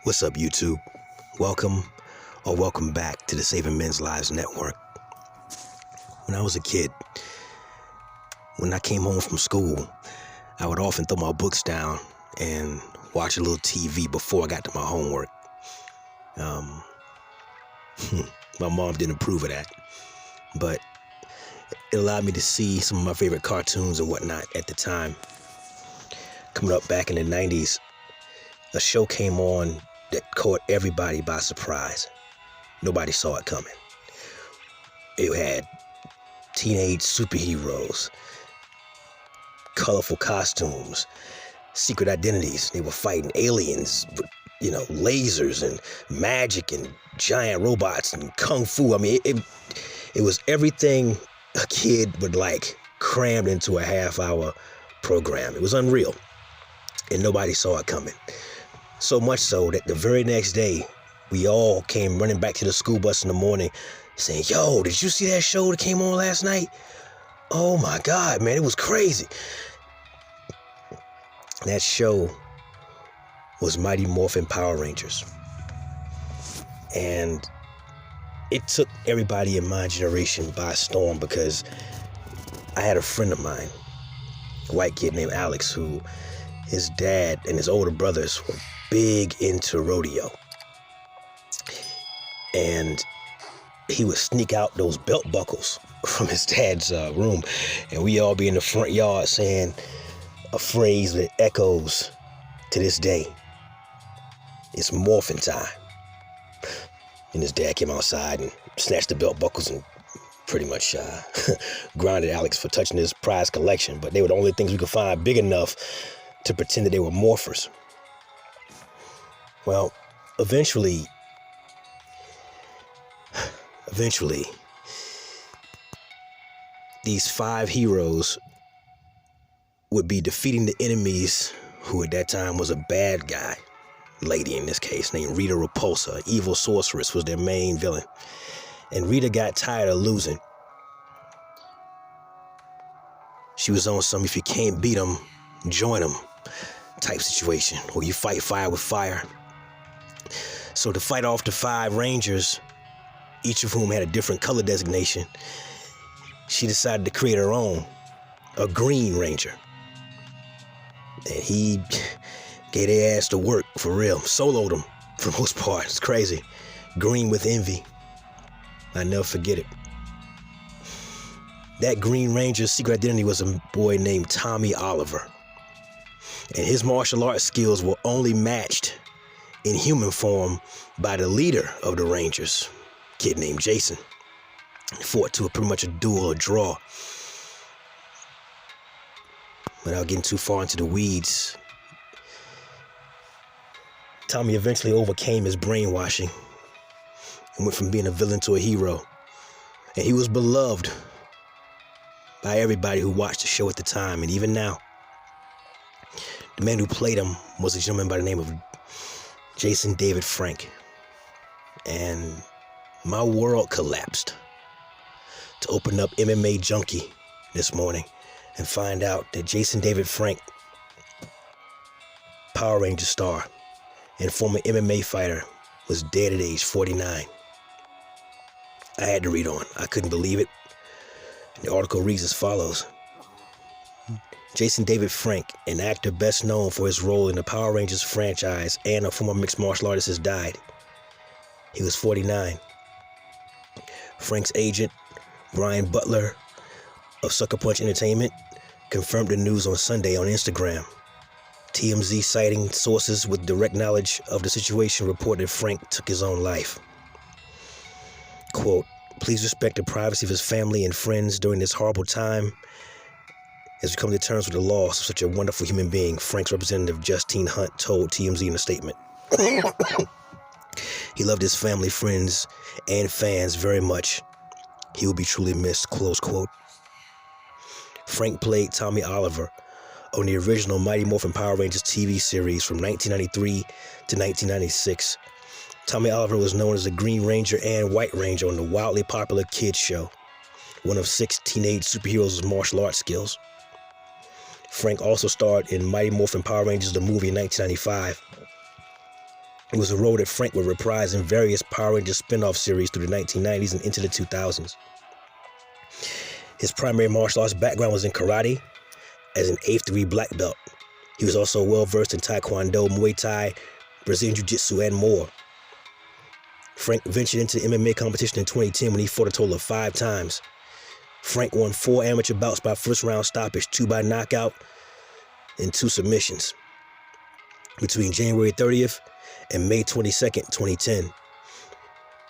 What's up, YouTube? Welcome back to the Saving Men's Lives Network. When I was a kid, when I came home from school, I would often throw my books down and watch a little TV before I got to my homework. My mom didn't approve of that, but it allowed me to see some of my favorite cartoons and whatnot at the time. Coming up back in the 90s, a show came on that caught everybody by surprise. Nobody saw it coming. It had teenage superheroes, colorful costumes, secret identities. They were fighting aliens with, lasers and magic and giant robots and kung fu. I mean, it was everything a kid would like crammed into a half-hour program. It was unreal, and nobody saw it coming. So much so that the very next day, we all came running back to the school bus in the morning saying, "Yo, did you see that show that came on last night? Oh my God, man, it was crazy." That show was Mighty Morphin Power Rangers. And it took everybody in my generation by storm, because I had a friend of mine, a white kid named Alex, who his dad and his older brothers were big into rodeo. And he would sneak out those belt buckles from his dad's room, and we all be in the front yard saying a phrase that echoes to this day: "It's morphin' time." And his dad came outside and snatched the belt buckles and pretty much grounded Alex for touching his prize collection. But they were the only things we could find big enough to pretend that they were morphers. Well, eventually, these 5 heroes would be defeating the enemies, who at that time was a bad guy, lady in this case, named Rita Repulsa. An evil sorceress was their main villain. And Rita got tired of losing. She was on some "if you can't beat them, join them" type situation, where you fight fire with fire. So to fight off the 5 Rangers, each of whom had a different color designation, she decided to create her own, a Green Ranger. And he gave their ass to work, for real. Soloed them for the most part. It's crazy. Green with envy. I never forget it. That Green Ranger's secret identity was a boy named Tommy Oliver. And his martial arts skills were only matched in human form by the leader of the Rangers, a kid named Jason. Fought to pretty much a duel, a draw. Without getting too far into the weeds, Tommy eventually overcame his brainwashing and went from being a villain to a hero. And he was beloved by everybody who watched the show at the time, and even now. The man who played him was a gentleman by the name of Jason David Frank. And my world collapsed to open up MMA Junkie this morning and find out that Jason David Frank, Power Ranger star and former MMA fighter, was dead at age 49. I had to read on. I couldn't believe it. The article reads as follows. Jason David Frank, an actor best known for his role in the Power Rangers franchise and a former mixed martial artist, has died. He was 49. Frank's agent, Brian Butler of Sucker Punch Entertainment, confirmed the news on Sunday on Instagram. TMZ, citing sources with direct knowledge of the situation, reported Frank took his own life. Quote, "Please respect the privacy of his family and friends during this horrible time as we come to terms with the loss of such a wonderful human being," Frank's representative, Justhea Hunt, told TMZ in a statement. "He loved his family, friends, and fans very much. He will be truly missed," close quote. Frank played Tommy Oliver on the original Mighty Morphin Power Rangers TV series from 1993 to 1996. Tommy Oliver was known as the Green Ranger and White Ranger on the wildly popular kids show. one of 6 teenage superheroes with martial arts skills. Frank also starred in Mighty Morphin Power Rangers, the movie, in 1995. It was a role that Frank would reprise in various Power Rangers spin-off series through the 1990s and into the 2000s. His primary martial arts background was in karate as an 8th degree black belt. He was also well-versed in Taekwondo, Muay Thai, Brazilian Jiu-Jitsu, and more. Frank ventured into MMA competition in 2010 when he fought a total of 5 times. Frank won 4 amateur bouts by first-round stoppage, 2 by knockout, and 2 submissions between January 30th and May 22nd, 2010.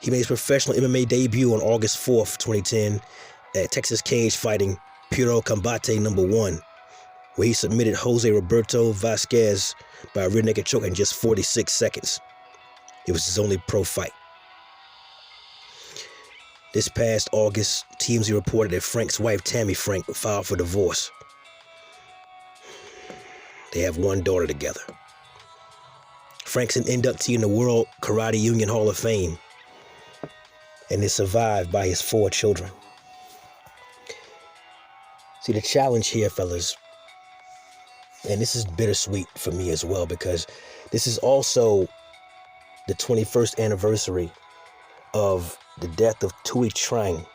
He made his professional MMA debut on August 4th, 2010 at Texas Cage Fighting Puro Combate No. 1, where he submitted Jose Roberto Vasquez by a rear naked choke in just 46 seconds. It was his only pro fight. This past August, TMZ reported that Frank's wife, Tammy Frank, filed for divorce. They have 1 daughter together. Frank's an inductee in the World Karate Union Hall of Fame and is survived by his 4 children. See, the challenge here, fellas, and this is bittersweet for me as well, because this is also the 21st anniversary of the death of Tui Trang,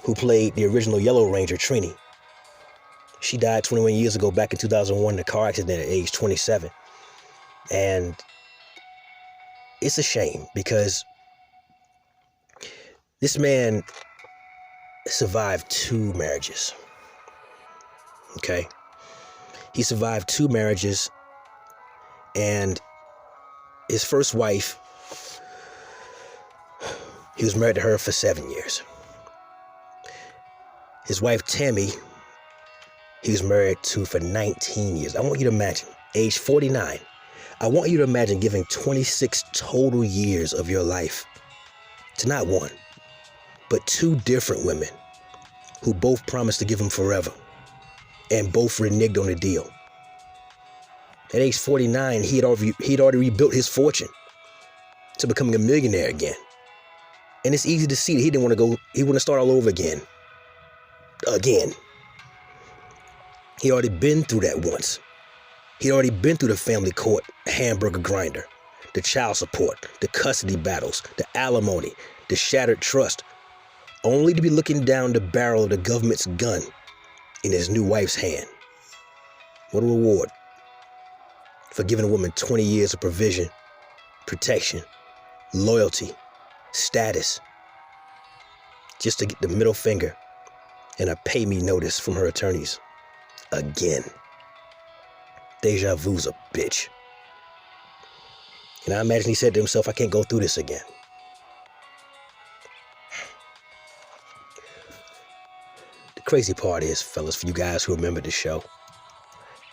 who played the original Yellow Ranger, Trini. She died 21 years ago, back in 2001, in a car accident at age 27. And it's a shame, because this man survived 2 marriages. Okay? He survived 2 marriages, and his first wife, he was married to her for 7 years. His wife, Tammy, he was married to for 19 years. I want you to imagine, age 49, I want you to imagine giving 26 total years of your life to not 1, but 2 different women who both promised to give him forever and both reneged on the deal. At age 49, he'd already rebuilt his fortune to becoming a millionaire again. And it's easy to see that he didn't want to start all over again. He already been through that once. He'd already been through the family court hamburger grinder, the child support, the custody battles, the alimony, the shattered trust, only to be looking down the barrel of the government's gun in his new wife's hand. What a reward for giving a woman 20 years of provision, protection, loyalty, status, just to get the middle finger and a pay me notice from her attorneys. Again. Deja vu's a bitch. And I imagine he said to himself, I can't go through this again. The crazy part is, fellas, for you guys who remember the show,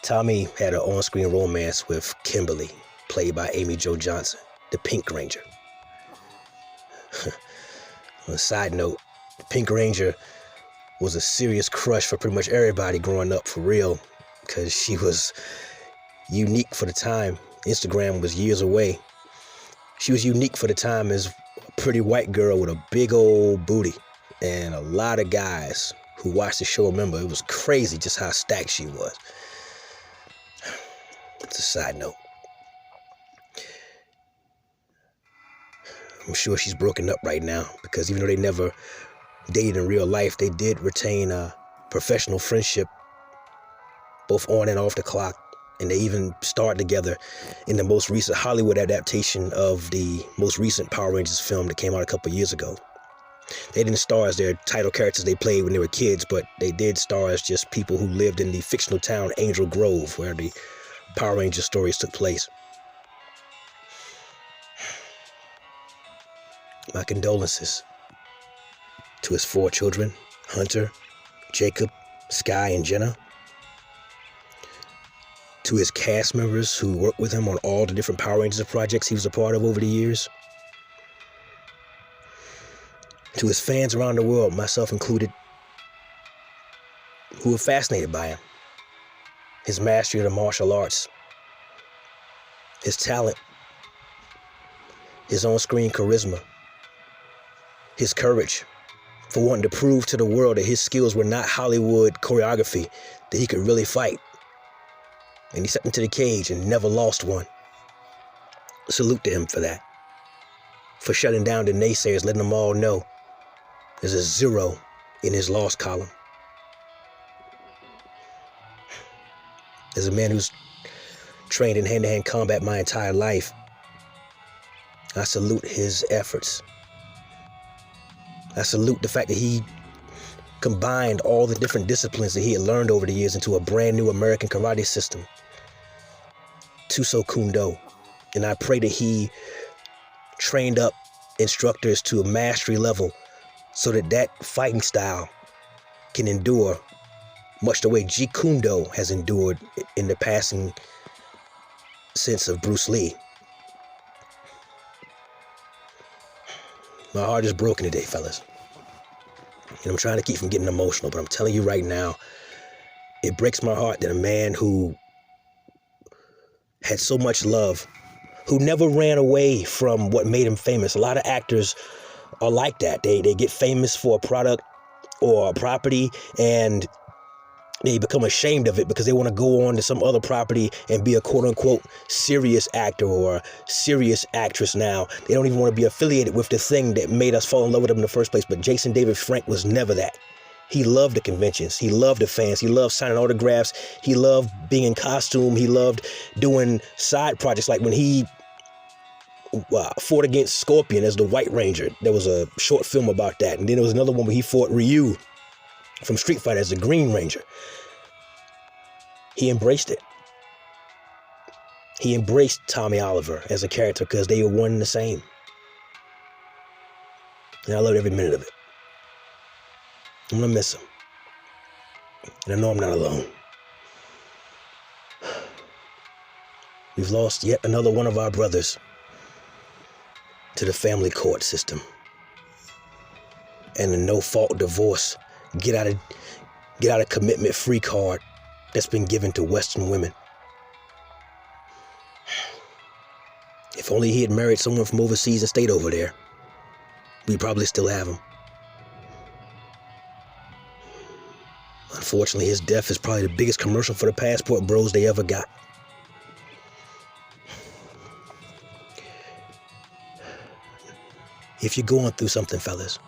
Tommy had an on-screen romance with Kimberly, played by Amy Jo Johnson, the Pink Ranger. On a side note, the Pink Ranger was a serious crush for pretty much everybody growing up, for real, because she was unique for the time. Instagram was years away. She was unique for the time as a pretty white girl with a big old booty. And a lot of guys who watched the show remember it was crazy just how stacked she was. It's a side note. I'm sure she's broken up right now, because even though they never dated in real life, they did retain a professional friendship both on and off the clock. And they even starred together in the most recent Hollywood adaptation of the most recent Power Rangers film that came out a couple years ago. They didn't star as their title characters they played when they were kids, but they did star as just people who lived in the fictional town Angel Grove, where the Power Rangers stories took place. My condolences to his 4 children, Hunter, Jacob, Sky, and Jenna. To his cast members who worked with him on all the different Power Rangers projects he was a part of over the years. To his fans around the world, myself included, who were fascinated by him. His mastery of the martial arts, his talent, his on-screen charisma, his courage, for wanting to prove to the world that his skills were not Hollywood choreography, that he could really fight. And he stepped into the cage and never lost one. Salute to him for that. For shutting down the naysayers, letting them all know there's a 0 in his loss column. As a man who's trained in hand-to-hand combat my entire life, I salute his efforts. I salute the fact that he combined all the different disciplines that he had learned over the years into a brand new American karate system, Tuso Kundo. And I pray that he trained up instructors to a mastery level so that that fighting style can endure much the way Jeet Kune Do has endured in the passing sense of Bruce Lee. My heart is broken today, fellas. And I'm trying to keep from getting emotional, but I'm telling you right now, it breaks my heart that a man who had so much love, who never ran away from what made him famous. A lot of actors are like that. They get famous for a product or a property, and they become ashamed of it because they want to go on to some other property and be a quote-unquote serious actor or a serious actress now. They don't even want to be affiliated with the thing that made us fall in love with them in the first place. But Jason David Frank was never that. He loved the conventions. He loved the fans. He loved signing autographs. He loved being in costume. He loved doing side projects, like when he fought against Scorpion as the White Ranger. There was a short film about that. And then there was another one where he fought Ryu from Street Fighter as the Green Ranger. He embraced it. He embraced Tommy Oliver as a character because they were one and the same. And I loved every minute of it. I'm gonna miss him. And I know I'm not alone. We've lost yet another one of our brothers to the family court system and the no-fault divorce, get out of commitment free card that's been given to Western women. If only he had married someone from overseas and stayed over there, we'd probably still have him. Unfortunately, his death is probably the biggest commercial for the passport bros they ever got. If you're going through something, fellas,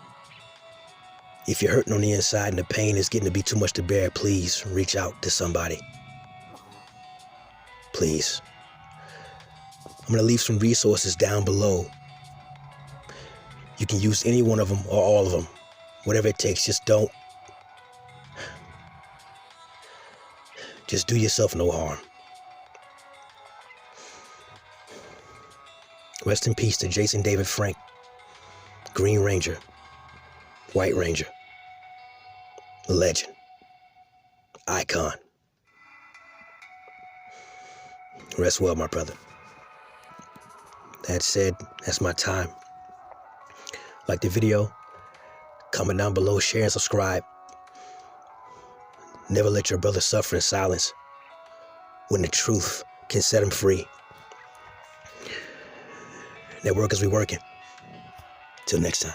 if you're hurting on the inside and the pain is getting to be too much to bear, please reach out to somebody. Please. I'm going to leave some resources down below. You can use any one of them or all of them. Whatever it takes, just do yourself no harm. Rest in peace to Jason David Frank, Green Ranger, White Ranger, legend, icon. Rest well, my brother. That said, that's my time. Like the video, comment down below, share and subscribe. Never let your brother suffer in silence when the truth can set him free. Networkers, we working. Till next time.